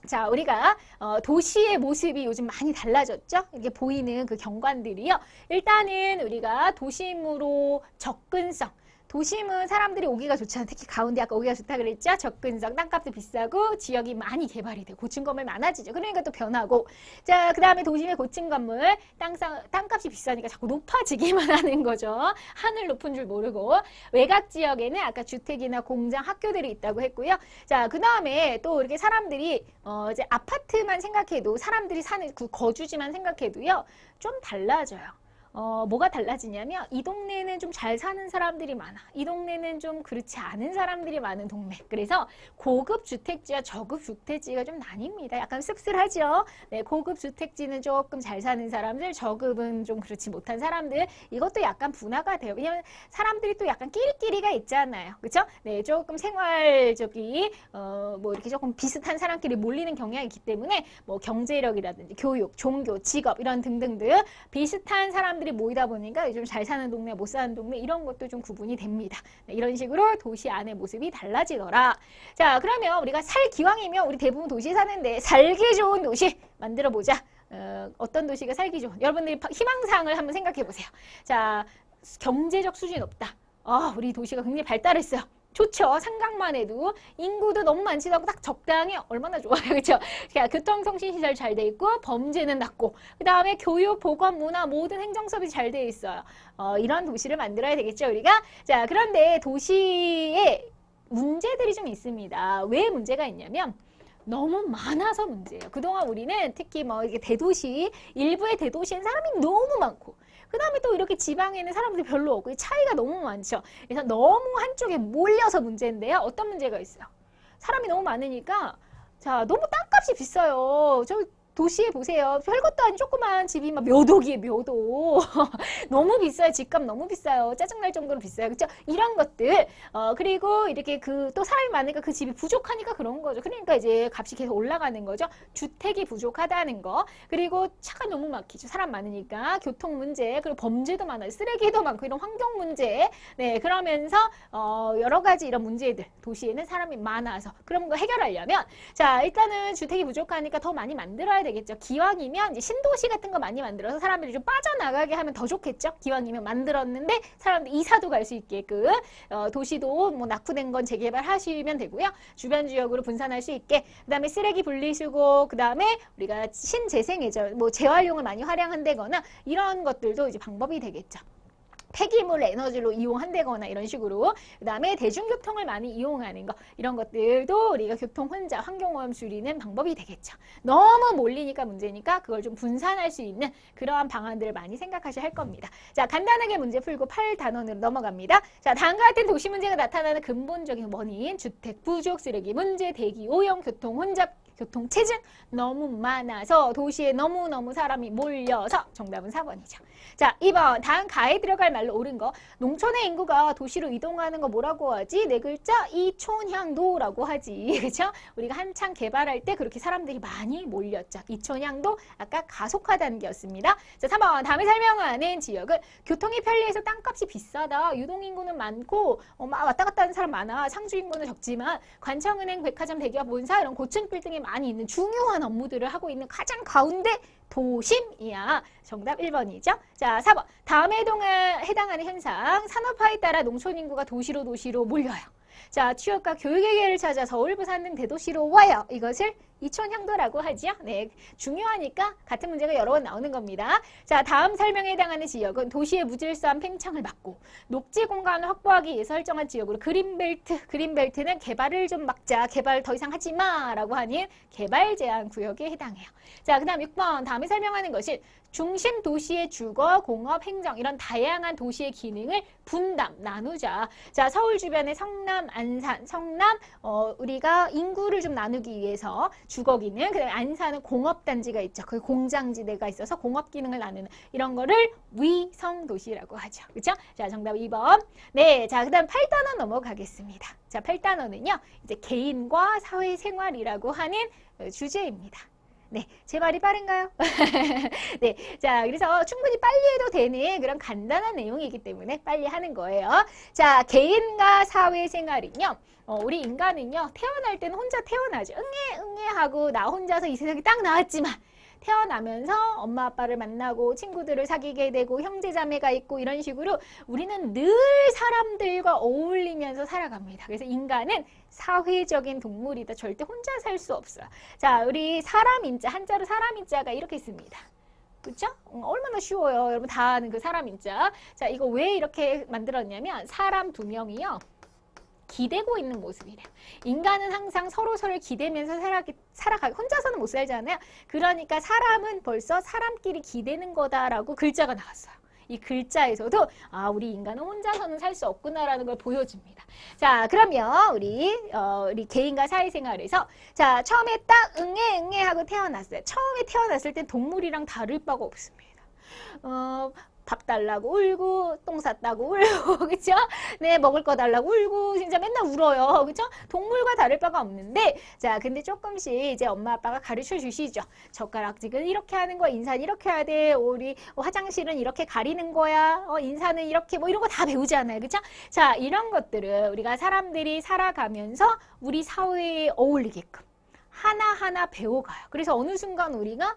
자, 우리가 도시의 모습이 요즘 많이 달라졌죠? 이렇게 보이는 그 경관들이요. 일단은 우리가 도심으로 접근성, 도심은 사람들이 오기가 좋잖아요. 특히 가운데 아까 오기가 좋다 그랬죠? 접근성, 땅값도 비싸고 지역이 많이 개발이 되고 고층 건물 많아지죠. 그러니까 또 변하고. 자, 그 다음에 도심의 고층 건물, 땅값이 비싸니까 자꾸 높아지기만 하는 거죠. 하늘 높은 줄 모르고. 외곽 지역에는 아까 주택이나 공장, 학교들이 있다고 했고요. 자, 그 다음에 또 이렇게 사람들이 이제 아파트만 생각해도 사람들이 사는 그 거주지만 생각해도요. 좀 달라져요. 뭐가 달라지냐면 이 동네는 좀 잘 사는 사람들이 많아. 이 동네는 좀 그렇지 않은 사람들이 많은 동네. 그래서 고급 주택지와 저급 주택지가 좀 나뉩니다. 약간 씁쓸하죠? 네, 고급 주택지는 조금 잘 사는 사람들, 저급은 좀 그렇지 못한 사람들. 이것도 약간 분화가 돼요. 왜냐면 사람들이 또 약간 끼리끼리가 있잖아요. 그렇죠? 네, 조금 생활적이 뭐 이렇게 조금 비슷한 사람끼리 몰리는 경향이 있기 때문에 뭐 경제력이라든지 교육, 종교, 직업 이런 등등등 비슷한 사람들이 모이다 보니까 좀 잘 사는 동네, 못 사는 동네 이런 것도 좀 구분이 됩니다. 네, 이런 식으로 도시 안의 모습이 달라지더라. 자, 그러면 우리가 살 기왕이면 우리 대부분 도시에 사는데 살기 좋은 도시 만들어 보자. 어떤 도시가 살기 좋은? 여러분들이 희망사항을 한번 생각해 보세요. 자, 경제적 수준이 높다. 우리 도시가 굉장히 발달했어요. 좋죠. 생각만 해도 인구도 너무 많지도 않고 딱 적당히 얼마나 좋아요. 그렇죠? 교통통신시설 잘 돼 있고 범죄는 낮고 그 다음에 교육, 보건, 문화 모든 행정서비스 잘 돼 있어요. 이런 도시를 만들어야 되겠죠. 우리가. 자, 그런데 도시에 문제들이 좀 있습니다. 왜 문제가 있냐면 너무 많아서 문제예요. 그동안 우리는 특히 뭐 이게 대도시, 일부의 대도시엔 사람이 너무 많고 그 다음에 또 이렇게 지방에는 사람들이 별로 없고 차이가 너무 많죠. 그래서 너무 한쪽에 몰려서 문제인데요. 어떤 문제가 있어요? 사람이 너무 많으니까 자, 너무 땅값이 비싸요. 저 도시에 보세요. 별것도 아닌 조그만 집이 막 몇 억이에요, 몇 억. 너무 비싸요. 집값 너무 비싸요. 짜증날 정도로 비싸요. 그렇죠? 이런 것들. 그리고 이렇게 또 사람이 많으니까 그 집이 부족하니까 그런 거죠. 그러니까 이제 값이 계속 올라가는 거죠. 주택이 부족하다는 거. 그리고 차가 너무 막히죠. 사람 많으니까. 교통 문제, 그리고 범죄도 많아요. 쓰레기도 많고 이런 환경 문제. 네, 그러면서 여러 가지 이런 문제들. 도시에는 사람이 많아서 그런 거 해결하려면 자, 일단은 주택이 부족하니까 더 많이 만들어야 되겠죠. 기왕이면 이제 신도시 같은 거 많이 만들어서 사람들이 좀 빠져나가게 하면 더 좋겠죠. 기왕이면 만들었는데 사람들 이사도 갈 수 있게끔 도시도 뭐 낙후된 건 재개발하시면 되고요. 주변 지역으로 분산할 수 있게. 그다음에 쓰레기 분리수거, 그다음에 우리가 신재생에죠. 뭐 재활용을 많이 활용한다거나 이런 것들도 이제 방법이 되겠죠. 폐기물 에너지로 이용한다거나 이런 식으로. 그 다음에 대중교통을 많이 이용하는 거 이런 것들도 우리가 교통 혼자 환경오염 줄이는 방법이 되겠죠. 너무 몰리니까 문제니까 그걸 좀 분산할 수 있는 그러한 방안들을 많이 생각하셔야 할 겁니다. 자, 간단하게 문제 풀고 8단원으로 넘어갑니다. 자, 다음과 같은 도시 문제가 나타나는 근본적인 원인, 주택 부족, 쓰레기 문제, 대기 오염, 교통 혼잡, 교통체증 너무 많아서 도시에 너무너무 사람이 몰려서 정답은 4번이죠. 자, 2번 다음 가에 들어갈 말로 옳은 거. 농촌의 인구가 도시로 이동하는 거 뭐라고 하지? 네 글자 이촌향도라고 하지. 그렇죠? 우리가 한창 개발할 때 그렇게 사람들이 많이 몰렸죠. 이촌향도 아까 가속화다는 게였습니다. 자, 3번 다음에 설명하는 지역은 교통이 편리해서 땅값이 비싸다. 유동인구는 많고 막 왔다 갔다 하는 사람 많아. 상주인구는 적지만 관청은행, 백화점, 대기업, 본사 이런 고층 빌딩이 많이 있는 중요한 업무들을 하고 있는 가장 가운데 도심이야. 정답 1번이죠. 자, 4번. 다음에 해당하는 현상. 산업화에 따라 농촌 인구가 도시로 몰려요. 자, 취업과 교육의 기회를 찾아 서울, 부산 등 대도시로 와요. 이것을 이촌향도라고 하지요. 네, 중요하니까 같은 문제가 여러 번 나오는 겁니다. 자, 다음 설명에 해당하는 지역은 도시의 무질서한 팽창을 막고 녹지 공간을 확보하기 위해 설정한 지역으로 그린벨트. 그린벨트는 개발을 좀 막자. 개발 더 이상 하지 마. 라고 하는 개발 제한 구역에 해당해요. 자, 그 다음 6번. 다음에 설명하는 것은 중심 도시의 주거, 공업, 행정 이런 다양한 도시의 기능을 분담, 나누자. 자, 서울 주변의 성남, 안산, 성남 우리가 인구를 좀 나누기 위해서 주거 기능, 그다음에 안산은 공업단지가 있죠. 그 공장지대가 있어서 공업 기능을 나누는 이런 거를 위성 도시라고 하죠. 그렇죠? 자, 정답 2번. 네, 자, 그다음 8단원 넘어가겠습니다. 자, 8단원은요. 이제 개인과 사회생활이라고 하는 주제입니다. 네, 제 말이 빠른가요? 네, 자, 그래서 충분히 빨리 해도 되는 그런 간단한 내용이기 때문에 빨리 하는 거예요. 자, 개인과 사회생활은요. 우리 인간은요. 태어날 때는 혼자 태어나죠. 응애 하고 나 혼자서 이 세상에 딱 나왔지만 태어나면서 엄마 아빠를 만나고 친구들을 사귀게 되고 형제자매가 있고 이런 식으로 우리는 늘 사람들과 어울리면서 살아갑니다. 그래서 인간은 사회적인 동물이다. 절대 혼자 살 수 없어요. 자, 우리 사람인자, 한자로 사람인자가 이렇게 씁니다. 그렇죠? 얼마나 쉬워요. 여러분 다 아는 그 사람인자. 자, 이거 왜 이렇게 만들었냐면 사람 두 명이요. 기대고 있는 모습이래요. 인간은 항상 서로서로 기대면서 살아가기 혼자서는 못 살잖아요. 그러니까 사람은 벌써 사람끼리 기대는 거다라고 글자가 나왔어요. 이 글자에서도 아, 우리 인간은 혼자서는 살 수 없구나라는 걸 보여줍니다. 자, 그러면 우리 개인과 사회생활에서 자, 처음에 딱 응애 하고 태어났어요. 처음에 태어났을 때 동물이랑 다를 바가 없습니다. 밥 달라고 울고 똥 쌌다고 울고 그쵸? 네, 먹을 거 달라고 울고 진짜 맨날 울어요. 그쵸? 동물과 다를 바가 없는데 자, 근데 조금씩 이제 엄마 아빠가 가르쳐 주시죠. 젓가락질은 이렇게 하는 거야. 인사는 이렇게 해야 돼. 우리 화장실은 이렇게 가리는 거야. 인사는 이렇게 뭐 이런 거 다 배우잖아요. 그쵸? 자, 이런 것들을 우리가 사람들이 살아가면서 우리 사회에 어울리게끔 하나하나 배워가요. 그래서 어느 순간 우리가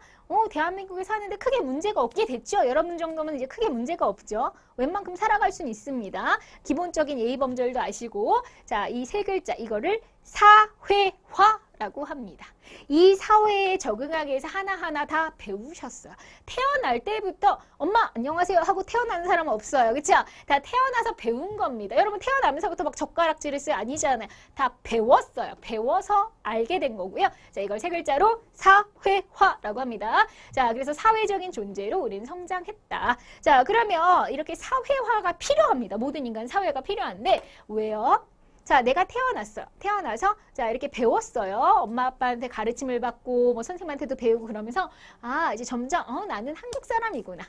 대한민국에 사는데 크게 문제가 없게 됐죠. 여러분 정도면 이제 크게 문제가 없죠. 웬만큼 살아갈 수는 있습니다. 기본적인 예의범절도 아시고 자, 이 세 글자 이거를 사회화라고 합니다. 이 사회에 적응하기 위해서 하나하나 다 배우셨어요. 태어날 때부터 엄마 안녕하세요 하고 태어나는 사람은 없어요. 그렇죠? 다 태어나서 배운 겁니다. 여러분 태어나면서부터 막 젓가락질을 써요. 아니잖아요. 다 배웠어요. 배워서 알게 된 거고요. 자, 이걸 세 글자로 사회화라고 합니다. 자, 그래서 사회적인 존재로 우리는 성장했다. 자, 그러면 이렇게 사회화가 필요합니다. 모든 인간 사회가 필요한데 왜요? 자, 내가 태어났어요. 태어나서 자, 이렇게 배웠어요. 엄마 아빠한테 가르침을 받고 뭐 선생님한테도 배우고 그러면서 아, 이제 점점 나는 한국 사람이구나.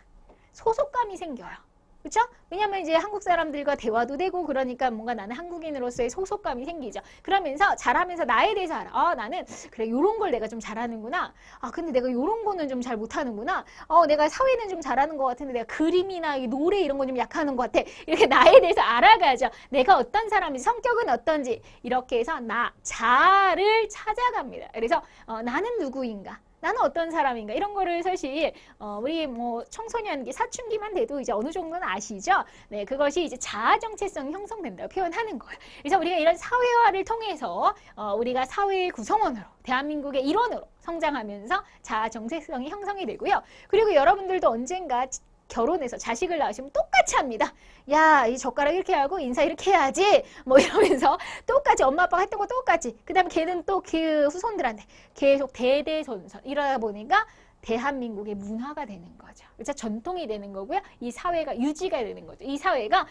소속감이 생겨요. 그렇죠? 왜냐면 이제 한국 사람들과 대화도 되고 그러니까 뭔가 나는 한국인으로서의 소속감이 생기죠. 그러면서 잘하면서 나에 대해서 알아. 아, 나는 그래 요런 걸 내가 좀 잘하는구나. 아, 근데 내가 요런 거는 좀 잘 못하는구나. 내가 사회는 좀 잘하는 것 같은데 내가 그림이나 노래 이런 거 좀 약하는 것 같아. 이렇게 나에 대해서 알아가죠. 내가 어떤 사람인지 성격은 어떤지 이렇게 해서 자를 찾아갑니다. 그래서 나는 누구인가? 나는 어떤 사람인가 이런 거를 사실 우리 뭐 청소년기 사춘기만 돼도 이제 어느 정도는 아시죠? 네, 그것이 이제 자아 정체성이 형성된다고 표현하는 거예요. 그래서 우리가 이런 사회화를 통해서 우리가 사회의 구성원으로 대한민국의 일원으로 성장하면서 자아 정체성이 형성이 되고요. 그리고 여러분들도 언젠가 결혼해서 자식을 낳으시면 똑같이 합니다. 야, 이 젓가락 이렇게 하고 인사 이렇게 해야지. 뭐 이러면서 똑같이 엄마 아빠가 했던 거 똑같이. 그 다음에 걔는 또 그 후손들한테 계속 대대손손 이러다 보니까 대한민국의 문화가 되는 거죠. 그렇죠? 전통이 되는 거고요. 이 사회가 유지가 되는 거죠. 이 사회가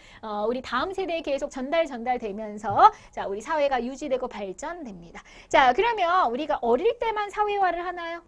우리 다음 세대에 계속 전달되면서 자, 우리 사회가 유지되고 발전됩니다. 자, 그러면 우리가 어릴 때만 사회화를 하나요?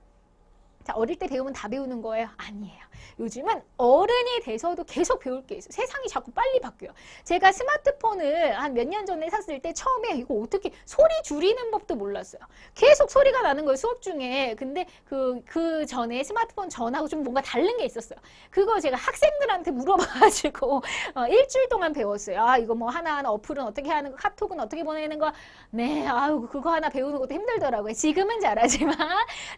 자, 어릴 때 배우면 다 배우는 거예요? 아니에요. 요즘은 어른이 돼서도 계속 배울 게 있어요. 세상이 자꾸 빨리 바뀌어요. 제가 스마트폰을 한 몇 년 전에 샀을 때 처음에 이거 어떻게 소리 줄이는 법도 몰랐어요. 계속 소리가 나는 거예요. 수업 중에. 근데 그 전에 스마트폰 전하고 좀 뭔가 다른 게 있었어요. 그거 제가 학생들한테 물어봐가지고 일주일 동안 배웠어요. 아, 이거 뭐 하나하나 어플은 어떻게 하는 거, 카톡은 어떻게 보내는 거. 네, 아유, 그거 하나 배우는 것도 힘들더라고요. 지금은 잘하지만.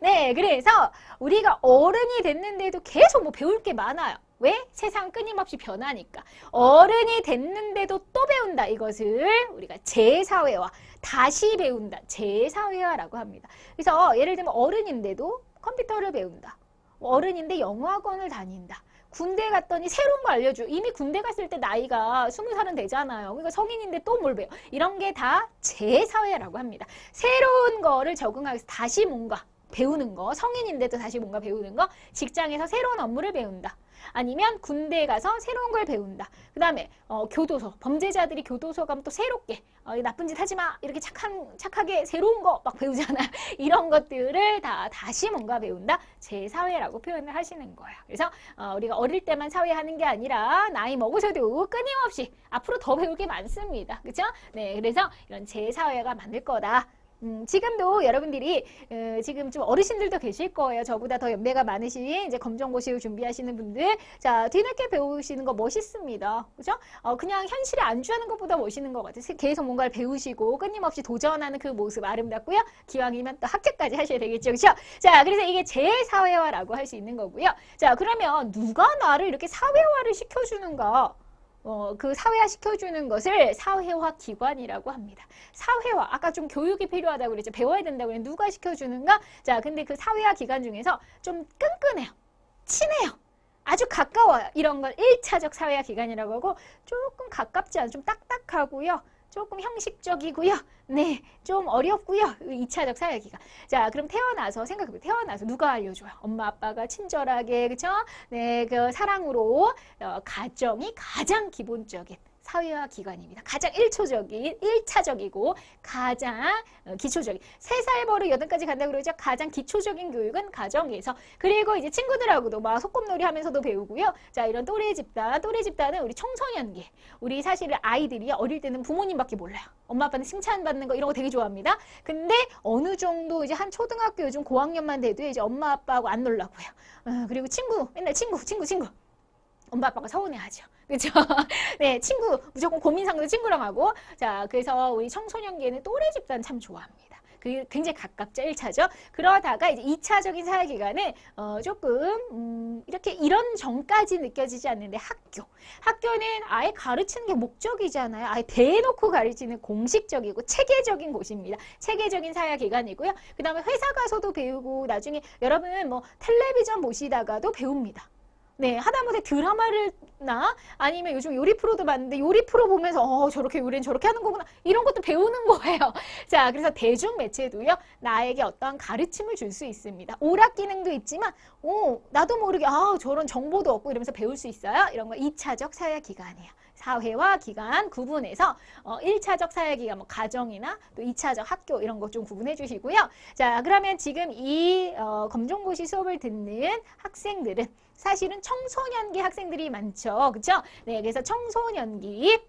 네, 그래서 우리가 어른이 됐는데도 계속 뭐 배울 게 많아요. 왜? 세상 끊임없이 변하니까. 어른이 됐는데도 또 배운다. 이것을 우리가 재사회화, 다시 배운다. 재사회화라고 합니다. 그래서 예를 들면 어른인데도 컴퓨터를 배운다. 어른인데 영어학원을 다닌다. 군대 갔더니 새로운 거 알려줘. 이미 군대 갔을 때 나이가 20살은 되잖아요. 그러니까 성인인데 또 뭘 배워. 이런 게 다 재사회라고 합니다. 새로운 거를 적응하기 위해서 다시 뭔가 배우는 거, 성인인데도 다시 뭔가 배우는 거, 직장에서 새로운 업무를 배운다. 아니면 군대에 가서 새로운 걸 배운다. 그 다음에 교도소, 범죄자들이 교도소 가면 또 새롭게 나쁜 짓 하지 마. 이렇게 착하게 새로운 거 막 배우잖아요. 이런 것들을 다시 뭔가 배운다. 재사회라고 표현을 하시는 거예요. 그래서 우리가 어릴 때만 사회하는 게 아니라 나이 먹어서도 끊임없이 앞으로 더 배울 게 많습니다. 그렇죠? 네, 그래서 이런 재사회가 많을 거다. 지금도 여러분들이 지금 좀 어르신들도 계실 거예요. 저보다 더 연배가 많으신 이제 검정고시를 준비하시는 분들, 자 뒤늦게 배우시는 거 멋있습니다. 그죠? 그냥 현실에 안주하는 것보다 멋있는 것 같아요. 계속 뭔가를 배우시고 끊임없이 도전하는 그 모습 아름답고요. 기왕이면 또 합격까지 하셔야 되겠죠, 그렇죠? 자, 그래서 이게 재사회화라고 할 수 있는 거고요. 자, 그러면 누가 나를 이렇게 사회화를 시켜주는가? 그 사회화 시켜주는 것을 사회화 기관이라고 합니다. 사회화, 아까 좀 교육이 필요하다고 그랬죠. 배워야 된다고 그랬는데 누가 시켜주는가? 자, 근데 그 사회화 기관 중에서 좀 끈끈해요. 친해요. 아주 가까워요. 이런 걸 1차적 사회화 기관이라고 하고 조금 가깝지 않은 좀 딱딱하고요. 조금 형식적이고요. 네, 좀 어렵고요. 2차적 사회화 기관. 자, 그럼 태어나서 생각해보세요. 태어나서 누가 알려줘요? 엄마, 아빠가 친절하게, 그쵸? 네, 그 사랑으로 가정이 가장 기본적인 사회화 기관입니다. 가장 1차적이고 가장 기초적인. 3살 버릇 8까지 간다고 그러죠. 가장 기초적인 교육은 가정에서. 그리고 이제 친구들하고도 막 소꿉놀이 하면서도 배우고요. 자, 이런 또래 집단은 우리 청소년기. 우리 사실 아이들이 어릴 때는 부모님밖에 몰라요. 엄마 아빠는 칭찬받는 거 이런 거 되게 좋아합니다. 근데 어느 정도 이제 한 초등학교 요즘 고학년만 돼도 이제 엄마 아빠하고 안 놀라고요. 그리고 맨날 친구. 엄마 아빠가 서운해하죠. 그렇죠? 네, 친구 무조건 고민 상담 친구랑 하고. 자, 그래서 우리 청소년기에는 또래 집단 참 좋아합니다. 그게 굉장히 가깝죠. 1차죠. 그러다가 이제 2차적인 사회기간은 조금 이렇게 이런 정까지 느껴지지 않는데 학교는 아예 가르치는 게 목적이잖아요. 아예 대놓고 가르치는 공식적이고 체계적인 곳입니다. 체계적인 사회기관이고요. 그 다음에 회사 가서도 배우고 나중에 여러분은 뭐 텔레비전 보시다가도 배웁니다. 네, 하다못해 드라마나 아니면 요즘 요리 프로도 봤는데 요리 프로 보면서 저렇게 요리는 저렇게 하는 거구나 이런 것도 배우는 거예요. 자, 그래서 대중 매체도요 나에게 어떠한 가르침을 줄 수 있습니다. 오락 기능도 있지만 나도 모르게 저런 정보도 얻고 이러면서 배울 수 있어요. 이런 거 2차적 사회 기관이에요. 사회화 기관 구분해서 1차적 사회 기관 뭐 가정이나 또 2차적 학교 이런 거 좀 구분해 주시고요. 자, 그러면 지금 이 검정고시 수업을 듣는 학생들은 사실은 청소년기 학생들이 많죠. 그렇죠? 네, 그래서 청소년기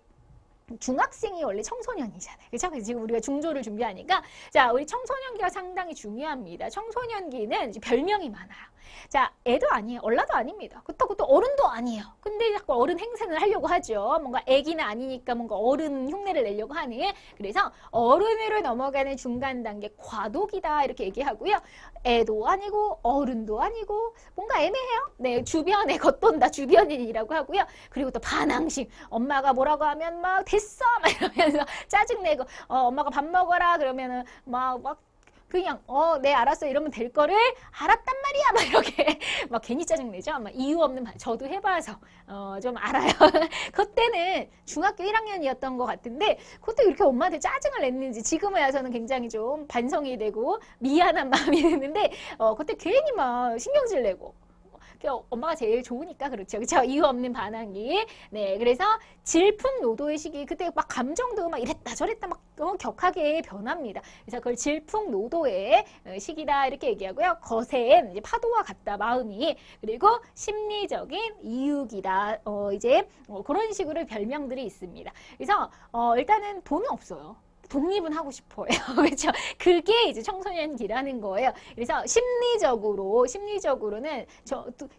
중학생이 원래 청소년이잖아요. 그렇죠? 그래서 지금 우리가 중조를 준비하니까 자, 우리 청소년기가 상당히 중요합니다. 청소년기는 이제 별명이 많아요. 자, 애도 아니에요. 얼라도 아닙니다. 그것도 어른도 아니에요. 근데 자꾸 어른 행세를 하려고 하죠. 뭔가 애기는 아니니까 뭔가 어른 흉내를 내려고 하는. 그래서 어른으로 넘어가는 중간 단계 과도기다 이렇게 얘기하고요. 애도 아니고 어른도 아니고 뭔가 애매해요. 네, 주변에 겉돈다 주변인이라고 하고요. 그리고 또 반항심. 엄마가 뭐라고 하면 막 됐어 막 이러면서 짜증내고 엄마가 밥 먹어라 그러면은 막 그냥 네 알았어 이러면 될 거를 알았단 말이야 막 이렇게 막 괜히 짜증내죠. 막 이유 없는 저도 해봐서 좀 알아요. 그때는 중학교 1학년이었던 것 같은데 그때 이렇게 엄마한테 짜증을 냈는지 지금에 와서는 굉장히 좀 반성이 되고 미안한 마음이 드는데 그때 괜히 막 신경질 내고 엄마가 제일 좋으니까 그렇죠. 그렇죠? 이유 없는 반항이. 네, 그래서 질풍노도의 시기 그때 막 감정도 막 이랬다 저랬다 막 격하게 변합니다. 그래서 그걸 질풍노도의 시기다 이렇게 얘기하고요. 거센 이제 파도와 같다 마음이. 그리고 심리적인 이유기다. 이제 그런 식으로 별명들이 있습니다. 그래서 일단은 돈은 없어요. 독립은 하고 싶어요. 그렇죠? 그게 이제 청소년기라는 거예요. 그래서 심리적으로는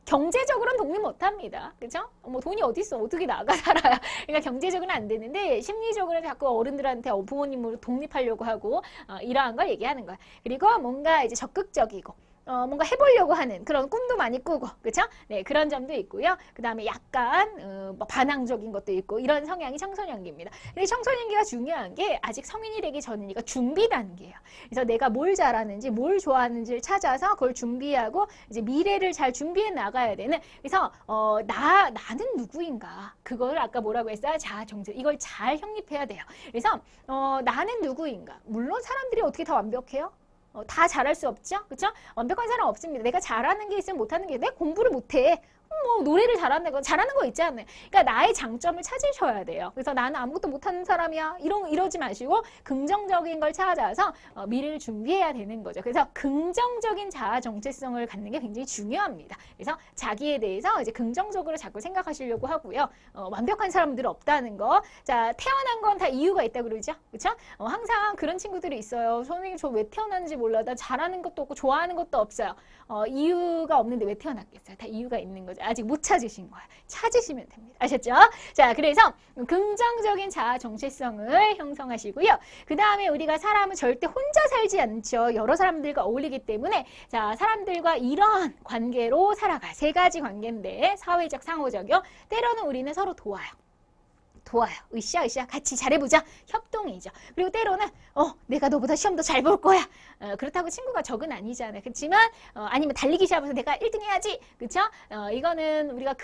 경제적으로는 독립 못 합니다. 그렇죠? 뭐 돈이 어디 있어? 어떻게 나가 살아요? 그러니까 경제적으로는 안 되는데 심리적으로는 자꾸 어른들한테 부모님으로 독립하려고 하고 이러한 걸 얘기하는 거예요. 그리고 뭔가 이제 적극적이고 뭔가 해보려고 하는 그런 꿈도 많이 꾸고, 그렇죠? 네, 그런 점도 있고요. 그 다음에 약간 뭐 반항적인 것도 있고 이런 성향이 청소년기입니다. 근데 청소년기가 중요한 게 아직 성인이 되기 전이니까 준비 단계예요. 그래서 내가 뭘 잘하는지, 뭘 좋아하는지를 찾아서 그걸 준비하고 이제 미래를 잘 준비해 나가야 되는. 그래서 나는 누구인가? 그걸 아까 뭐라고 했어요? 자아정체. 이걸 잘 확립해야 돼요. 그래서 나는 누구인가? 물론 사람들이 어떻게 다 완벽해요? 다 잘할 수 없죠? 그렇죠? 완벽한 사람 없습니다. 내가 잘하는 게 있으면 못하는 게 내 공부를 못해. 뭐 노래를 잘하는 거 있지 않나요? 그러니까 나의 장점을 찾으셔야 돼요. 그래서 나는 아무것도 못하는 사람이야. 이러지 마시고 긍정적인 걸 찾아서 미래를 준비해야 되는 거죠. 그래서 긍정적인 자아 정체성을 갖는 게 굉장히 중요합니다. 그래서 자기에 대해서 이제 긍정적으로 자꾸 생각하시려고 하고요. 완벽한 사람들은 없다는 거. 자, 태어난 건 다 이유가 있다고 그러죠. 그렇죠? 항상 그런 친구들이 있어요. 선생님 저 왜 태어났는지 몰라. 나 잘하는 것도 없고 좋아하는 것도 없어요. 이유가 없는데 왜 태어났겠어요? 다 이유가 있는 거죠. 아직 못 찾으신 거야. 찾으시면 됩니다. 아셨죠? 자, 그래서 긍정적인 자아 정체성을 형성하시고요. 그 다음에 우리가 사람은 절대 혼자 살지 않죠. 여러 사람들과 어울리기 때문에 자, 사람들과 이런 관계로 살아갈 세 가지 관계인데 사회적, 상호적이요. 때로는 우리는 서로 도와요. 으쌰 같이 잘해보자. 협동이죠. 그리고 때로는 내가 너보다 시험도 잘 볼 거야. 그렇다고 친구가 적은 아니잖아요. 그렇지만 아니면 달리기 시합에서 내가 1등 해야지. 그렇죠? 이거는 우리가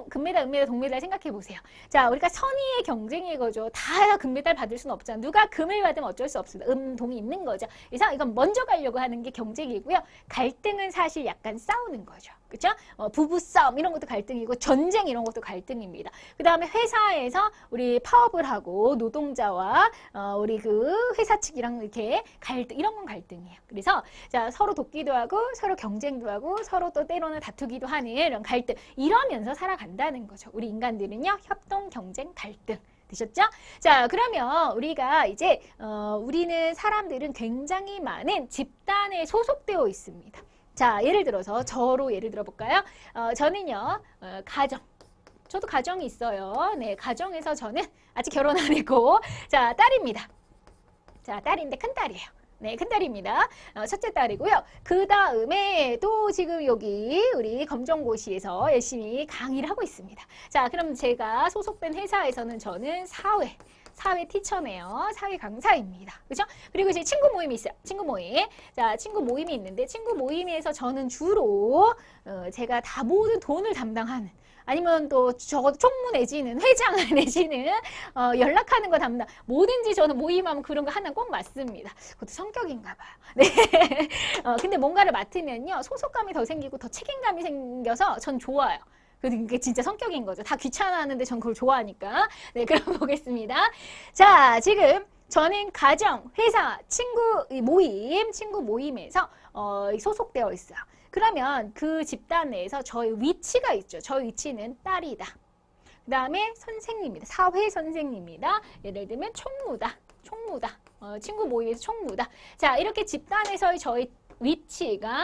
금메달, 은메달, 동메달 생각해 보세요. 자, 우리가 선의의 경쟁인 거죠. 다 금메달 받을 수는 없잖아. 누가 금을 받으면 어쩔 수 없습니다. 동이 있는 거죠. 그래서 이건 먼저 가려고 하는 게 경쟁이고요. 갈등은 사실 약간 싸우는 거죠. 그렇죠? 부부싸움 이런 것도 갈등이고 전쟁 이런 것도 갈등입니다. 그 다음에 회사에서 우리 파업을 하고 노동자와 우리 그 회사 측이랑 이렇게 갈등 이런 건 갈등이에요. 그래서 자, 서로 돕기도 하고 서로 경쟁도 하고 서로 또 때로는 다투기도 하는 이런 갈등 이러면서 살아간다는 거죠. 우리 인간들은요. 협동, 경쟁, 갈등. 되셨죠? 자, 그러면 우리가 이제 우리는 사람들은 굉장히 많은 집단에 소속되어 있습니다. 자, 예를 들어서 저로 예를 들어 볼까요? 저는요, 가정. 저도 가정이 있어요. 네, 가정에서 저는 아직 결혼 안 했고, 자, 딸입니다. 자, 딸인데 큰딸이에요. 네, 큰딸입니다. 첫째 딸이고요. 그 다음에 또 지금 여기 우리 검정고시에서 열심히 강의를 하고 있습니다. 자, 그럼 제가 소속된 회사에서는 저는 사회 티처네요. 사회 강사입니다. 그죠? 그리고 이제 친구 모임이 있어요. 친구 모임. 자, 친구 모임이 있는데 친구 모임에서 저는 주로 제가 다 모든 돈을 담당하는 아니면 또 적어도 총무 내지는 회장 내지는 연락하는 거 담당 뭐든지 저는 모임하면 그런 거 하나 꼭 맡습니다. 그것도 성격인가 봐요. 네. 근데 뭔가를 맡으면요. 소속감이 더 생기고 더 책임감이 생겨서 전 좋아요. 그게 진짜 성격인 거죠. 다 귀찮아하는데 전 그걸 좋아하니까. 네, 그럼 보겠습니다. 자, 지금 저는 가정, 회사, 친구 모임에서 소속되어 있어요. 그러면 그 집단 내에서 저의 위치가 있죠. 저의 위치는 딸이다. 그 다음에 선생님이다. 사회 선생님이다. 예를 들면 총무다. 친구 모임에서 총무다. 자, 이렇게 집단에서의 저의 위치가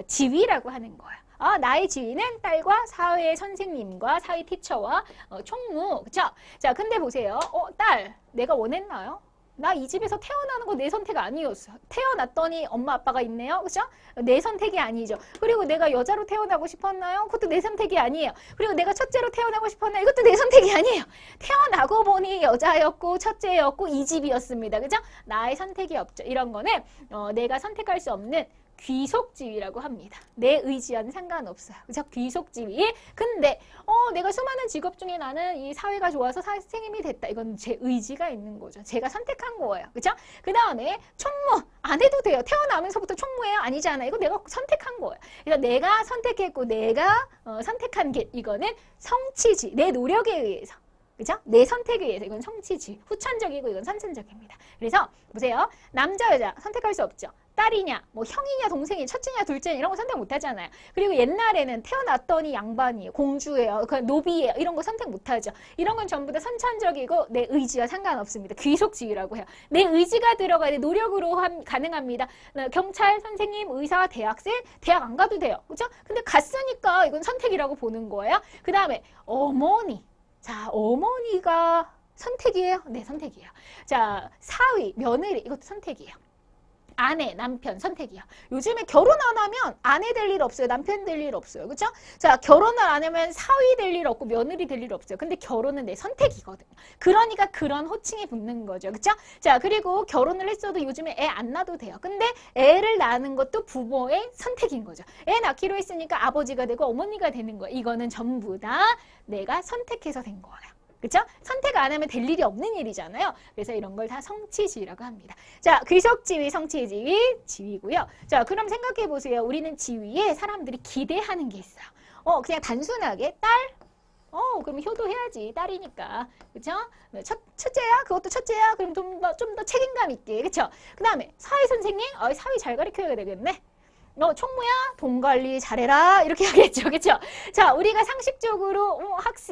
지위라고 하는 거예요. 나의 지위는 딸과 사회 선생님과 사회 티처와 총무. 그쵸? 자, 근데 보세요. 딸, 내가 원했나요? 나 이 집에서 태어나는 거 내 선택 아니었어. 태어났더니 엄마 아빠가 있네요. 그죠? 내 선택이 아니죠. 그리고 내가 여자로 태어나고 싶었나요? 그것도 내 선택이 아니에요. 그리고 내가 첫째로 태어나고 싶었나요? 이것도 내 선택이 아니에요. 태어나고 보니 여자였고 첫째였고 이 집이었습니다. 그죠? 나의 선택이 없죠. 이런 거는 내가 선택할 수 없는 귀속지위라고 합니다. 내 의지와는 상관없어요. 그죠? 귀속지위. 근데 내가 수많은 직업 중에 나는 이 사회가 좋아서 선생님이 됐다. 이건 제 의지가 있는 거죠. 제가 선택한 거예요. 그죠? 그 다음에 총무. 안 해도 돼요. 태어나면서부터 총무예요? 아니잖아요. 이거 내가 선택한 거예요. 그래서 내가 선택했고 내가 선택한 게 이거는 성취지. 내 노력에 의해서. 그죠? 내 선택에 의해서 이건 성취지. 후천적이고 이건 선천적입니다. 그래서 보세요. 남자, 여자 선택할 수 없죠. 딸이냐, 뭐 형이냐, 동생이냐, 첫째냐, 둘째냐 이런 거 선택 못 하잖아요. 그리고 옛날에는 태어났더니 양반이에요, 공주예요, 노비예요 이런 거 선택 못 하죠. 이런 건 전부 다 선천적이고 내 의지와 상관없습니다. 귀속지위라고 해요. 내 의지가 들어가야 돼. 노력으로 가능합니다. 경찰, 선생님, 의사, 대학생, 대학 안 가도 돼요. 그렇죠? 근데 갔으니까 이건 선택이라고 보는 거예요. 그 다음에 어머니. 자, 어머니가 선택이에요? 네, 선택이에요. 자, 사위, 며느리 이것도 선택이에요. 아내, 남편 선택이야. 요즘에 결혼 안 하면 아내 될 일 없어요. 남편 될 일 없어요. 그렇죠? 자, 결혼을 안 하면 사위 될 일 없고 며느리 될 일 없어요. 근데 결혼은 내 선택이거든요. 그러니까 그런 호칭이 붙는 거죠. 그렇죠? 자, 그리고 결혼을 했어도 요즘에 애 안 낳아도 돼요. 근데 애를 낳는 것도 부모의 선택인 거죠. 애 낳기로 했으니까 아버지가 되고 어머니가 되는 거예요. 이거는 전부 다 내가 선택해서 된 거예요. 그렇죠? 선택 안 하면 될 일이 없는 일이잖아요. 그래서 이런 걸 다 성취지위라고 합니다. 자, 귀속지위, 성취지위, 지위고요. 자, 그럼 생각해 보세요. 우리는 지위에 사람들이 기대하는 게 있어요. 그냥 단순하게 딸? 그럼 효도해야지. 딸이니까. 그쵸? 첫째야? 그것도 첫째야? 그럼 좀 더 책임감 있게. 그쵸? 그 다음에 사회 선생님? 사회 잘 가르쳐야 되겠네. 총무야? 돈 관리 잘해라. 이렇게 하겠죠. 그쵸? 자, 우리가 상식적으로,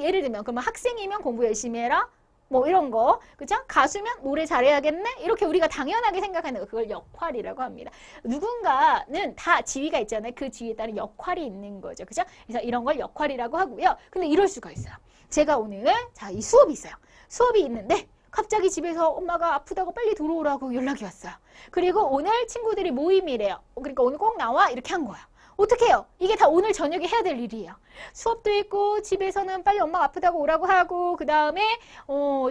예를 들면, 그러면 학생이면 공부 열심히 해라. 뭐 이런 거. 그쵸? 가수면 노래 잘해야겠네? 이렇게 우리가 당연하게 생각하는 거. 그걸 역할이라고 합니다. 누군가는 다 지위가 있잖아요. 그 지위에 따른 역할이 있는 거죠. 그죠? 그래서 이런 걸 역할이라고 하고요. 근데 이럴 수가 있어요. 제가 오늘, 자, 이 수업이 있어요. 수업이 있는데, 갑자기 집에서 엄마가 아프다고 빨리 들어오라고 연락이 왔어요. 그리고 오늘 친구들이 모임이래요. 그러니까 오늘 꼭 나와? 이렇게 한 거예요. 어떻게 해요? 이게 다 오늘 저녁에 해야 될 일이에요. 수업도 있고 집에서는 빨리 엄마가 아프다고 오라고 하고 그 다음에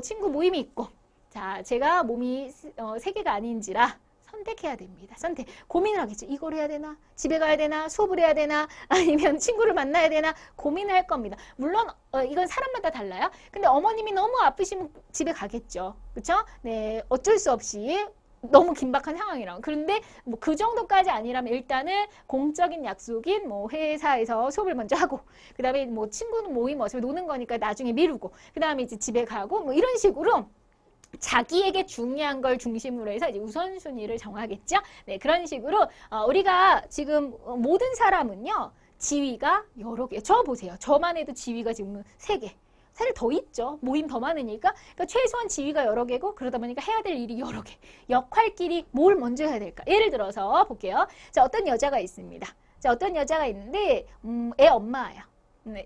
친구 모임이 있고 자 제가 몸이 3개가 아닌지라 선택해야 됩니다. 선택. 고민을 하겠죠. 이걸 해야 되나? 집에 가야 되나? 수업을 해야 되나? 아니면 친구를 만나야 되나? 고민을 할 겁니다. 물론 이건 사람마다 달라요. 근데 어머님이 너무 아프시면 집에 가겠죠. 그렇죠? 네, 어쩔 수 없이 너무 긴박한 상황이라고. 그런데 뭐 그 정도까지 아니라면 일단은 공적인 약속인 뭐 회사에서 수업을 먼저 하고 그다음에 뭐 친구는 모임 어차피 노는 거니까 나중에 미루고 그다음에 이제 집에 가고 뭐 이런 식으로 자기에게 중요한 걸 중심으로 해서 이제 우선순위를 정하겠죠. 네, 그런 식으로 우리가 지금 모든 사람은요. 지위가 여러 개. 저 보세요. 저만 해도 지위가 지금 3개. 사실 더 있죠. 모임 더 많으니까. 그러니까 최소한 지위가 여러 개고 그러다 보니까 해야 될 일이 여러 개. 역할끼리 뭘 먼저 해야 될까? 예를 들어서 볼게요. 자, 어떤 여자가 있습니다. 자, 어떤 여자가 있는데 애 엄마예요.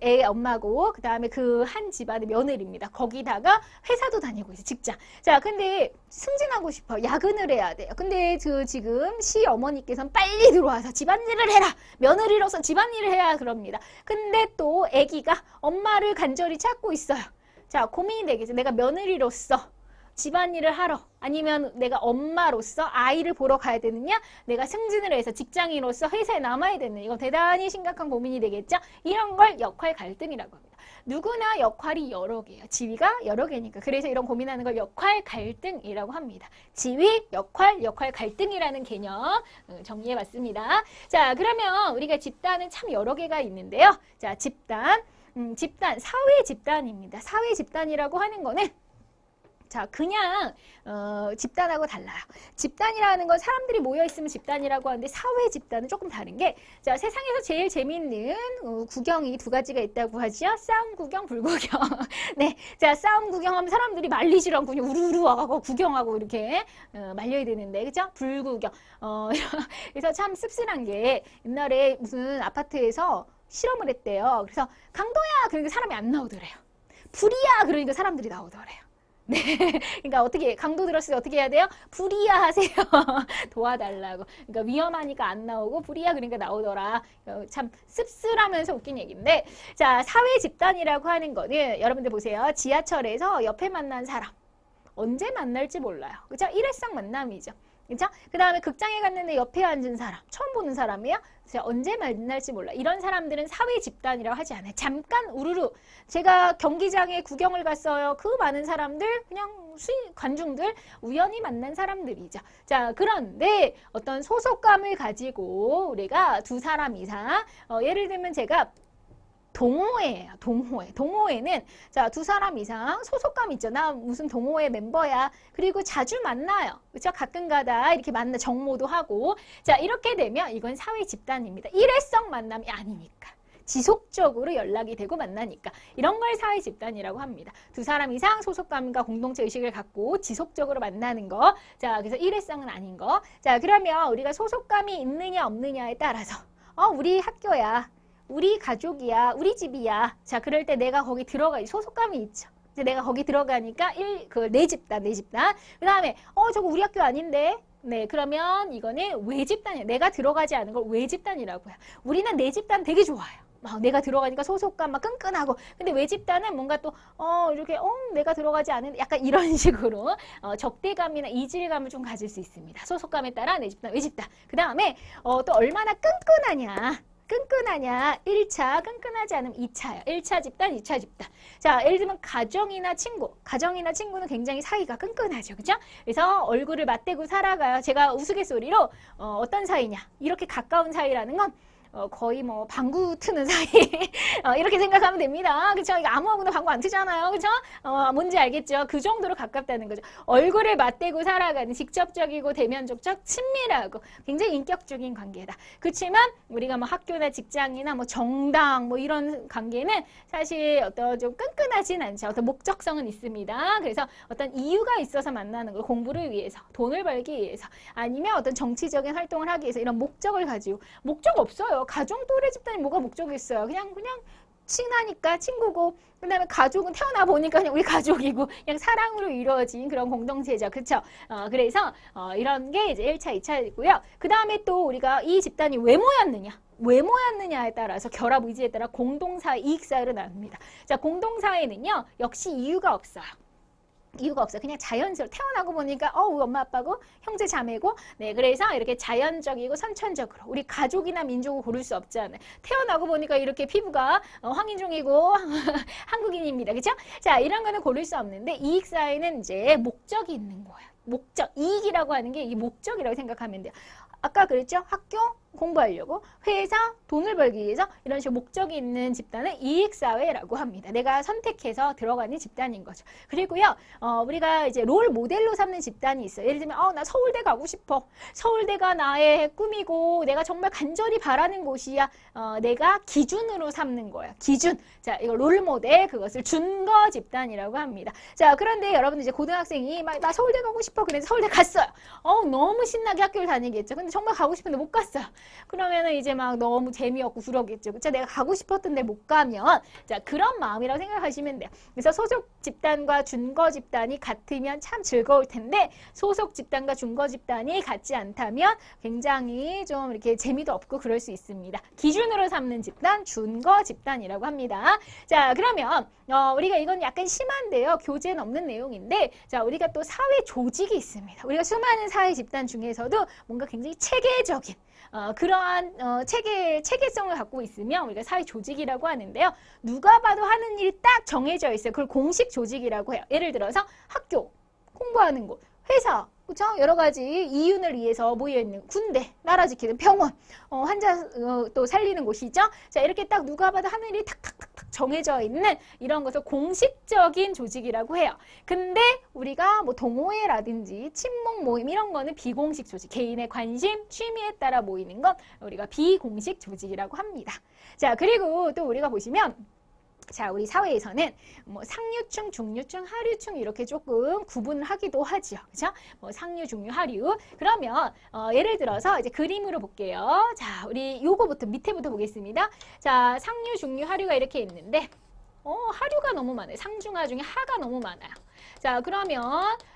애 엄마고 그 다음에 그 한 집안의 며느리입니다. 거기다가 회사도 다니고 있어요. 직장. 자, 근데 승진하고 싶어. 야근을 해야 돼요. 근데 지금 시어머니께서는 빨리 들어와서 집안일을 해라. 며느리로서 집안일을 해야 그럽니다. 근데 또 아기가 엄마를 간절히 찾고 있어요. 자, 고민이 되겠죠. 내가 며느리로서 집안일을 하러 아니면 내가 엄마로서 아이를 보러 가야 되느냐 내가 승진을 해서 직장인으로서 회사에 남아야 되느냐 이거 대단히 심각한 고민이 되겠죠. 이런 걸 역할 갈등이라고 합니다. 누구나 역할이 여러 개예요. 지위가 여러 개니까. 그래서 이런 고민하는 걸 역할 갈등이라고 합니다. 지위, 역할 갈등이라는 개념 정리해봤습니다. 자, 그러면 우리가 집단은 참 여러 개가 있는데요. 자, 집단, 사회 집단입니다. 사회 집단이라고 하는 거는 자, 그냥 집단하고 달라요. 집단이라는 건 사람들이 모여있으면 집단이라고 하는데 사회 집단은 조금 다른 게 자, 세상에서 제일 재밌는 구경이 2가지가 있다고 하죠. 싸움 구경, 불구경. 네, 자, 싸움 구경하면 사람들이 말리질 않고 그냥 우르르 와가고 구경하고 이렇게 말려야 되는데 그죠? 불구경. 그래서 참 씁쓸한 게 옛날에 무슨 아파트에서 실험을 했대요. 그래서 강도야! 그러니까 사람이 안 나오더래요. 불이야! 그러니까 사람들이 나오더래요. 네, 그러니까 어떻게 강도 들었을 때 어떻게 해야 돼요? 불이야 하세요. 도와달라고. 그러니까 위험하니까 안 나오고 불이야 그러니까 나오더라. 참 씁쓸하면서 웃긴 얘기인데 자, 사회 집단이라고 하는 거는 여러분들 보세요. 지하철에서 옆에 만난 사람 언제 만날지 몰라요. 그죠? 일회성 만남이죠. 그죠? 그 다음에 극장에 갔는데 옆에 앉은 사람 처음 보는 사람이에요. 언제 만날지 몰라. 이런 사람들은 사회 집단이라고 하지 않아요. 잠깐 우르르 제가 경기장에 구경을 갔어요. 그 많은 사람들 그냥 관중들 우연히 만난 사람들이죠. 자, 그런데 어떤 소속감을 가지고 우리가 2사람 이상 예를 들면 제가 동호회예요. 동호회는 자, 2사람 이상 소속감 있죠. 나 무슨 동호회 멤버야. 그리고 자주 만나요. 그렇죠? 가끔가다 이렇게 만나 정모도 하고. 자, 이렇게 되면 이건 사회 집단입니다. 일회성 만남이 아니니까. 지속적으로 연락이 되고 만나니까. 이런 걸 사회 집단이라고 합니다. 2사람 이상 소속감과 공동체 의식을 갖고 지속적으로 만나는 거. 자, 그래서 일회성은 아닌 거. 자, 그러면 우리가 소속감이 있느냐 없느냐에 따라서 우리 학교야. 우리 가족이야. 우리 집이야. 자, 그럴 때 내가 거기 들어가 소속감이 있죠. 이제 내가 거기 들어가니까 내 집단. 그 다음에 저거 우리 학교 아닌데. 네, 그러면 이거는 외집단이에요. 내가 들어가지 않은 걸 외집단이라고 해요. 우리는 내 집단 되게 좋아해요. 내가 들어가니까 소속감 막 끈끈하고. 근데 외집단은 뭔가 또 이렇게 내가 들어가지 않은 약간 이런 식으로 적대감이나 이질감을 좀 가질 수 있습니다. 소속감에 따라 내 집단, 외집단. 그 다음에 또 얼마나 끈끈하냐. 1차, 끈끈하지 않으면 2차예요. 1차 집단, 2차 집단. 자, 예를 들면 가정이나 친구는 굉장히 사이가 끈끈하죠. 그죠? 그래서 얼굴을 맞대고 살아가요. 제가 우스갯소리로 어떤 사이냐. 이렇게 가까운 사이라는 건 거의 뭐 방구 트는 사이 이렇게 생각하면 됩니다. 그쵸? 이거 아무하고나 방구 안 트잖아요. 그쵸? 뭔지 알겠죠? 그 정도로 가깝다는 거죠. 얼굴을 맞대고 살아가는 직접적이고 대면적적 친밀하고 굉장히 인격적인 관계다. 그렇지만 우리가 뭐 학교나 직장이나 뭐 정당 뭐 이런 관계는 사실 어떤 좀 끈끈하진 않죠. 어떤 목적성은 있습니다. 그래서 어떤 이유가 있어서 만나는 거, 공부를 위해서, 돈을 벌기 위해서, 아니면 어떤 정치적인 활동을 하기 위해서 이런 목적을 가지고. 목적 없어요. 가정 또래 집단이 뭐가 목적이 있어요. 그냥 친하니까 친구고, 그다음에 가족은 태어나 보니까 그냥 우리 가족이고 그냥 사랑으로 이루어진 그런 공동체죠. 그렇죠? 그래서 이런 게 이제 1차, 2차이고요. 그다음에 또 우리가 이 집단이 왜 모였느냐에 따라서 결합 의지에 따라 공동사회, 이익사회로 나눕니다. 자, 공동사회는요. 역시 이유가 없어요. 그냥 자연스러워 태어나고 보니까 엄마 아빠고 형제 자매고 네 그래서 이렇게 자연적이고 선천적으로 우리 가족이나 민족을 고를 수 없잖아요. 태어나고 보니까 이렇게 피부가 황인종이고 한국인입니다. 그렇죠? 자, 이런 거는 고를 수 없는데 이익 사회는 이제 목적이 있는 거예요. 목적, 이익이라고 하는 게 이 목적이라고 생각하면 돼요. 아까 그랬죠? 학교 공부하려고, 회사 돈을 벌기 위해서 이런 식으로 목적이 있는 집단을 이익사회라고 합니다. 내가 선택해서 들어가는 집단인 거죠. 그리고요, 우리가 이제 롤 모델로 삼는 집단이 있어요. 예를 들면, 나 서울대 가고 싶어. 서울대가 나의 꿈이고, 내가 정말 간절히 바라는 곳이야. 내가 기준으로 삼는 거야. 기준. 자, 이거 롤 모델, 그것을 준거 집단이라고 합니다. 자, 그런데 여러분 이제 고등학생이 막 나 서울대 가고 싶어. 그래서 서울대 갔어요. 너무 신나게 학교를 다니겠죠. 근데 정말 가고 싶은데 못 갔어요. 그러면은 이제 막 너무 재미없고 그러겠죠. 그쵸? 내가 가고 싶었던데 못 가면, 자, 그런 마음이라고 생각하시면 돼요. 그래서 소속 집단과 준거 집단이 같으면 참 즐거울 텐데, 소속 집단과 준거 집단이 같지 않다면 굉장히 좀 이렇게 재미도 없고 그럴 수 있습니다. 기준으로 삼는 집단, 준거 집단이라고 합니다. 자, 그러면 우리가 이건 약간 심한데요. 교재는 없는 내용인데, 자, 우리가 또 사회 조직이 있습니다. 우리가 수많은 사회 집단 중에서도 뭔가 굉장히 체계적인 그러한 체계성을 갖고 있으면 우리가 사회 조직이라고 하는데요. 누가 봐도 하는 일이 딱 정해져 있어요. 그걸 공식 조직이라고 해요. 예를 들어서 학교, 공부하는 곳, 회사, 그렇죠? 여러 가지 이윤을 위해서 모여있는 군대, 나라 지키는 병원, 환자 또 살리는 곳이죠. 자, 이렇게 딱 누가 봐도 하는 일이 탁탁탁탁 정해져 있는 이런 것을 공식적인 조직이라고 해요. 근데 우리가 뭐 동호회라든지 친목 모임 이런 거는 비공식 조직, 개인의 관심, 취미에 따라 모이는 건 우리가 비공식 조직이라고 합니다. 자, 그리고 또 우리가 보시면 자, 우리 사회에서는 뭐 상류층, 중류층, 하류층 이렇게 조금 구분하기도 하죠. 그죠? 뭐 상류, 중류, 하류. 그러면 예를 들어서 이제 그림으로 볼게요. 자, 우리 요거부터 밑에부터 보겠습니다. 자, 상류, 중류, 하류가 이렇게 있는데 하류가 너무 많아요. 상중하 중에 하가 너무 많아요. 자, 그러면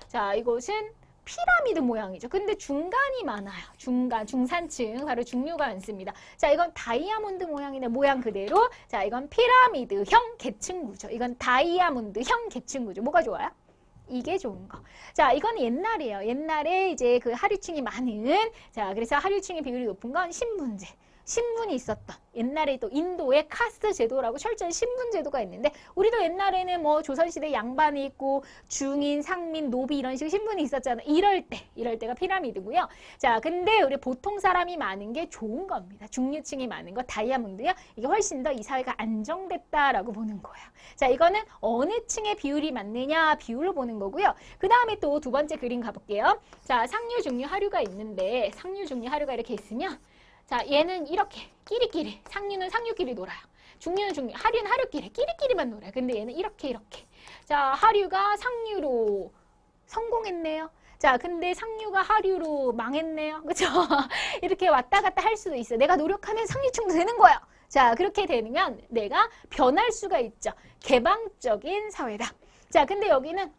자, 이곳은 피라미드 모양이죠. 근데 중간이 많아요. 중산층, 바로 중류가 많습니다. 자, 이건 다이아몬드 모양이네. 모양 그대로. 자, 이건 피라미드형 계층 구조. 이건 다이아몬드형 계층 구조. 뭐가 좋아요? 이게 좋은 거. 자, 이건 옛날이에요. 옛날에 이제 그 하류층이 많은, 자, 그래서 하류층의 비율이 높은 건 신분제. 신분이 있었던 옛날에 또 인도의 카스트 제도라고 철저한 신분 제도가 있는데 우리도 옛날에는 뭐 조선시대 양반이 있고 중인, 상민, 노비 이런 식의 신분이 있었잖아요. 이럴 때가 피라미드고요. 자, 근데 우리 보통 사람이 많은 게 좋은 겁니다. 중류층이 많은 거 다이아몬드요. 이게 훨씬 더 이 사회가 안정됐다라고 보는 거예요. 자, 이거는 어느 층의 비율이 맞느냐 비율로 보는 거고요. 그 다음에 또 두 번째 그림 가볼게요. 자, 상류, 중류, 하류가 있는데 상류, 중류, 하류가 이렇게 있으면 자, 얘는 이렇게 끼리끼리, 상류는 상류끼리 놀아요. 중류는 중류, 하류는 하류끼리, 끼리끼리만 놀아요. 근데 얘는 이렇게. 자, 하류가 상류로 성공했네요. 자, 근데 상류가 하류로 망했네요. 그죠? 이렇게 왔다 갔다 할 수도 있어요. 내가 노력하면 상류층도 되는 거야. 자, 그렇게 되면 내가 변할 수가 있죠. 개방적인 사회다. 자, 근데 여기는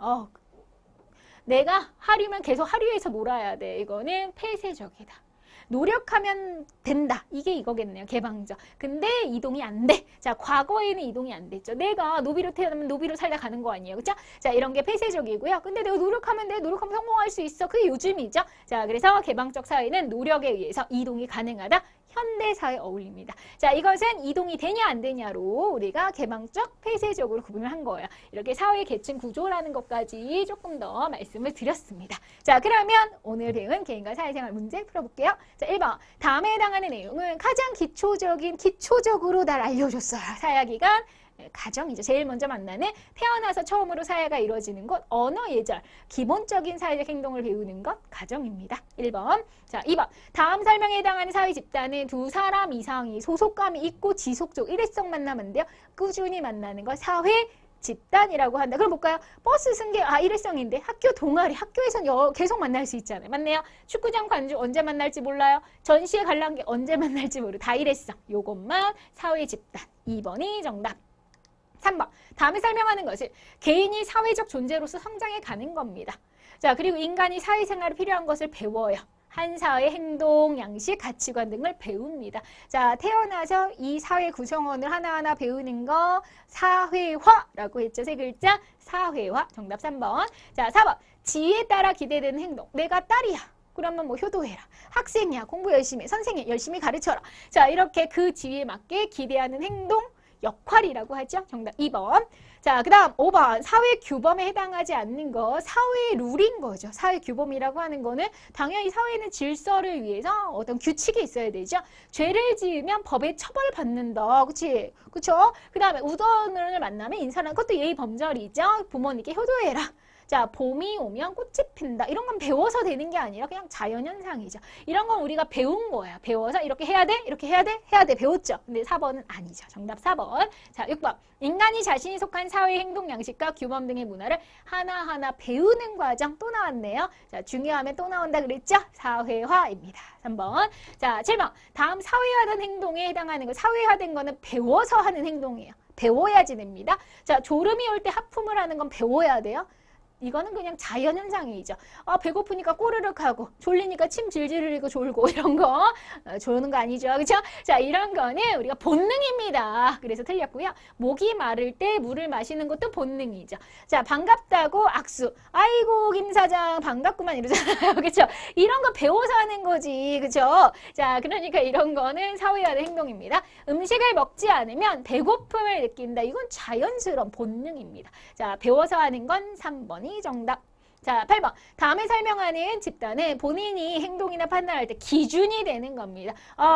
내가 하류면 계속 하류에서 놀아야 돼. 이거는 폐쇄적이다. 노력하면 된다. 이게 이거겠네요. 개방적. 근데 이동이 안 돼. 자, 과거에는 이동이 안 됐죠. 내가 노비로 태어나면 노비로 살다 가는 거 아니에요. 그쵸? 자, 이런 게 폐쇄적이고요. 근데 내가 노력하면 성공할 수 있어. 그게 요즘이죠. 자, 그래서 개방적 사회는 노력에 의해서 이동이 가능하다. 현대사에 어울립니다. 자, 이것은 이동이 되냐 안 되냐로 우리가 개방적, 폐쇄적으로 구분을 한 거예요. 이렇게 사회 계층 구조라는 것까지 조금 더 말씀을 드렸습니다. 자, 그러면 오늘 배운 개인과 사회생활 문제 풀어볼게요. 자, 1번. 다음에 해당하는 내용은 가장 기초적으로 날 알려줬어요. 사야기간. 가정이죠. 제일 먼저 만나는 태어나서 처음으로 사회가 이루어지는 것, 언어 예절, 기본적인 사회적 행동을 배우는 것, 가정입니다. 1번. 자, 2번. 다음 설명에 해당하는 사회 집단은 두 사람 이상이 소속감이 있고 지속적 일회성 만나면 꾸준히 만나는 것, 사회 집단이라고 한다. 그럼 볼까요? 버스 승객, 일회성인데 학교 동아리, 학교에선 계속 만날 수 있잖아요. 맞네요. 축구장 관중 언제 만날지 몰라요. 전시회 관람객 언제 만날지 모르고 다 일회성. 요것만 사회 집단. 2번이 정답. 3번. 다음에 설명하는 것은 개인이 사회적 존재로서 성장해 가는 겁니다. 자, 그리고 인간이 사회생활에 필요한 것을 배워요. 한 사회의 행동, 양식, 가치관 등을 배웁니다. 자, 태어나서 이 사회 구성원을 하나하나 배우는 거 사회화라고 했죠. 세 글자 사회화. 정답 3번. 자, 4번. 지위에 따라 기대되는 행동. 내가 딸이야. 그러면 뭐 효도해라. 학생이야. 공부 열심히 해. 선생님 열심히 가르쳐라. 자, 이렇게 그 지위에 맞게 기대하는 행동, 역할이라고 하죠. 정답 2번. 자, 그 다음 5번. 사회 규범에 해당하지 않는 거 사회 룰인 거죠. 사회 규범이라고 하는 거는 당연히 사회는 질서를 위해서 어떤 규칙이 있어야 되죠. 죄를 지으면 법에 처벌받는다. 그치? 그쵸? 그 다음에 우던을 만나면 인사는 그것도 예의 범절이죠. 부모님께 효도해라. 자, 봄이 오면 꽃이 핀다. 이런 건 배워서 되는 게 아니라 그냥 자연현상이죠. 이런 건 우리가 배운 거예요. 배워서 이렇게 해야 돼, 이렇게 해야 돼, 해야 돼. 배웠죠. 근데 4번은 아니죠. 정답 4번. 자, 6번. 인간이 자신이 속한 사회 행동 양식과 규범 등의 문화를 하나하나 배우는 과정 또 나왔네요. 자, 중요하면 또 나온다 그랬죠? 사회화입니다. 3번. 자, 7번. 다음 사회화된 행동에 해당하는 거. 사회화된 거는 배워서 하는 행동이에요. 배워야지 됩니다. 자, 졸음이 올 때 하품을 하는 건 배워야 돼요. 이거는 그냥 자연현상이죠. 배고프니까 꼬르륵 하고 졸리니까 침 질질 흘리고 졸고 이런 거 조는 거 아니죠. 그렇죠? 자, 이런 거는 우리가 본능입니다. 그래서 틀렸고요. 목이 마를 때 물을 마시는 것도 본능이죠. 자, 반갑다고 악수. 아이고 김 사장 반갑구만 이러잖아요. 그렇죠? 이런 거 배워서 하는 거지. 그렇죠? 자, 그러니까 이런 거는 사회화된 행동입니다. 음식을 먹지 않으면 배고픔을 느낀다. 이건 자연스러운 본능입니다. 자, 배워서 하는 건 3번이 정답. 자, 8번. 다음에 설명하는 집단은 본인이 행동이나 판단할 때 기준이 되는 겁니다.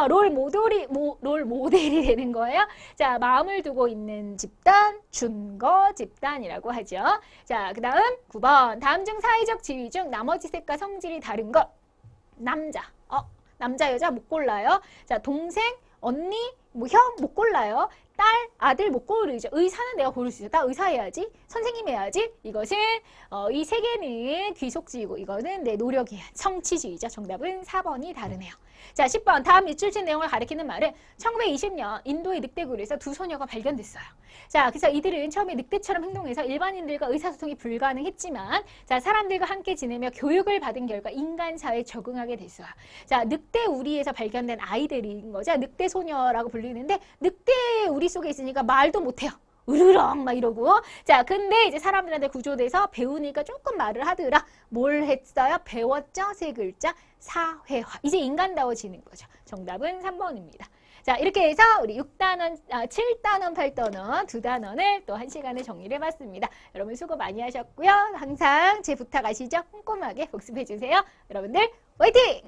롤 모델이 되는 거예요. 자, 마음을 두고 있는 집단, 준거 집단이라고 하죠. 자, 그 다음 9번. 다음 중 사회적 지위 중 나머지 셋과 성질이 다른 것. 남자. 남자, 여자 못 골라요. 자, 동생, 언니, 뭐 형 못 골라요. 딸, 아들 못 고르죠. 의사는 내가 고를 수 있어. 나 의사 해야지. 선생님 해야지. 이것은 이 세 개는 귀속지이고 이거는 내 노력이야. 성취주의죠. 정답은 4번이 다르네요. 자, 10번. 다음 밑줄친 내용을 가리키는 말은 1920년 인도의 늑대굴에서 두 소녀가 발견됐어요. 자, 그래서 이들은 처음에 늑대처럼 행동해서 일반인들과 의사소통이 불가능했지만 자, 사람들과 함께 지내며 교육을 받은 결과 인간 사회에 적응하게 됐어요. 자, 늑대 우리에서 발견된 아이들인 거죠. 늑대 소녀라고 불리는데 늑대 우리 속에 있으니까 말도 못해요. 으르렁 막 이러고. 자, 근데 이제 사람들한테 구조돼서 배우니까 조금 말을 하더라. 뭘 했어요? 배웠죠? 세 글자 사회화. 이제 인간다워지는 거죠. 정답은 3번입니다. 자, 이렇게 해서 우리 6단원, 7단원, 8단원 두 단원을 또 한 시간에 정리를 해봤습니다. 여러분 수고 많이 하셨고요. 항상 제 부탁 아시죠? 꼼꼼하게 복습해 주세요. 여러분들 화이팅!